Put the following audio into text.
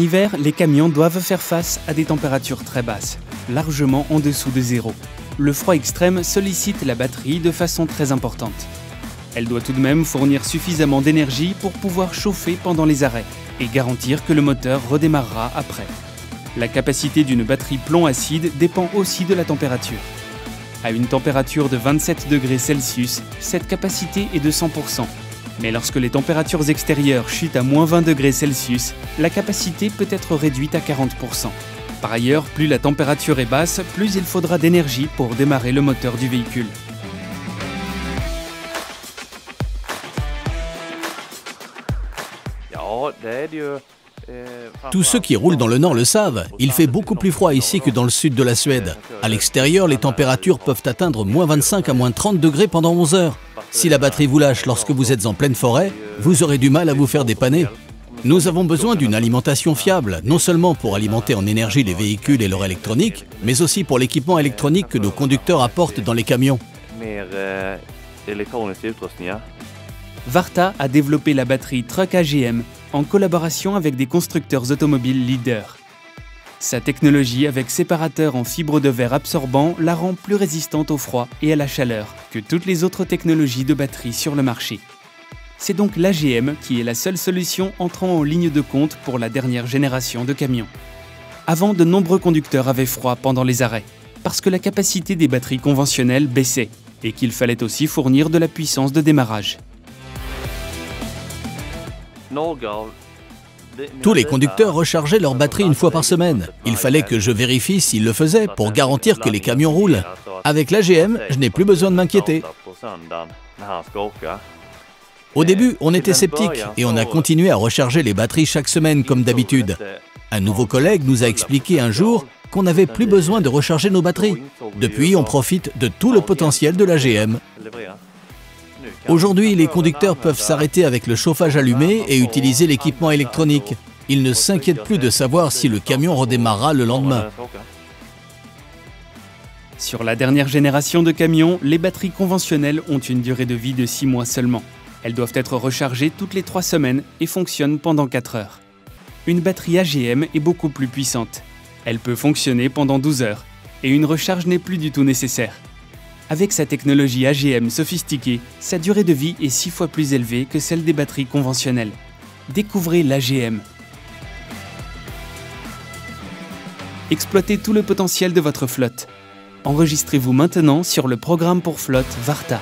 hiver, les camions doivent faire face à des températures très basses, largement en dessous de zéro. Le froid extrême sollicite la batterie de façon très importante. Elle doit tout de même fournir suffisamment d'énergie pour pouvoir chauffer pendant les arrêts et garantir que le moteur redémarrera après. La capacité d'une batterie plomb acide dépend aussi de la température. À une température de 27 degrés Celsius, cette capacité est de 100%. Mais lorsque les températures extérieures chutent à moins 20 degrés Celsius, la capacité peut être réduite à 40%. Par ailleurs, plus la température est basse, plus il faudra d'énergie pour démarrer le moteur du véhicule. Tous ceux qui roulent dans le nord le savent, il fait beaucoup plus froid ici que dans le sud de la Suède. À l'extérieur, les températures peuvent atteindre moins 25 à moins 30 degrés pendant 11 heures. Si la batterie vous lâche lorsque vous êtes en pleine forêt, vous aurez du mal à vous faire dépanner. Nous avons besoin d'une alimentation fiable, non seulement pour alimenter en énergie les véhicules et leur électronique, mais aussi pour l'équipement électronique que nos conducteurs apportent dans les camions. Varta a développé la batterie Truck AGM en collaboration avec des constructeurs automobiles leaders. Sa technologie avec séparateur en fibre de verre absorbant la rend plus résistante au froid et à la chaleur que toutes les autres technologies de batterie sur le marché. C'est donc l'AGM qui est la seule solution entrant en ligne de compte pour la dernière génération de camions. Avant, de nombreux conducteurs avaient froid pendant les arrêts, parce que la capacité des batteries conventionnelles baissait et qu'il fallait aussi fournir de la puissance de démarrage. Tous les conducteurs rechargeaient leur batterie une fois par semaine. Il fallait que je vérifie s'ils le faisaient pour garantir que les camions roulent. Avec l'AGM, je n'ai plus besoin de m'inquiéter. Au début, on était sceptiques et on a continué à recharger les batteries chaque semaine comme d'habitude. Un nouveau collègue nous a expliqué un jour qu'on n'avait plus besoin de recharger nos batteries. Depuis, on profite de tout le potentiel de l'AGM. Aujourd'hui, les conducteurs peuvent s'arrêter avec le chauffage allumé et utiliser l'équipement électronique. Ils ne s'inquiètent plus de savoir si le camion redémarrera le lendemain. Sur la dernière génération de camions, les batteries conventionnelles ont une durée de vie de 6 mois seulement. Elles doivent être rechargées toutes les 3 semaines et fonctionnent pendant 4 heures. Une batterie AGM est beaucoup plus puissante. Elle peut fonctionner pendant 12 heures et une recharge n'est plus du tout nécessaire. Avec sa technologie AGM sophistiquée, sa durée de vie est 6 fois plus élevée que celle des batteries conventionnelles. Découvrez l'AGM. Exploitez tout le potentiel de votre flotte. Enregistrez-vous maintenant sur le programme pour flotte Varta.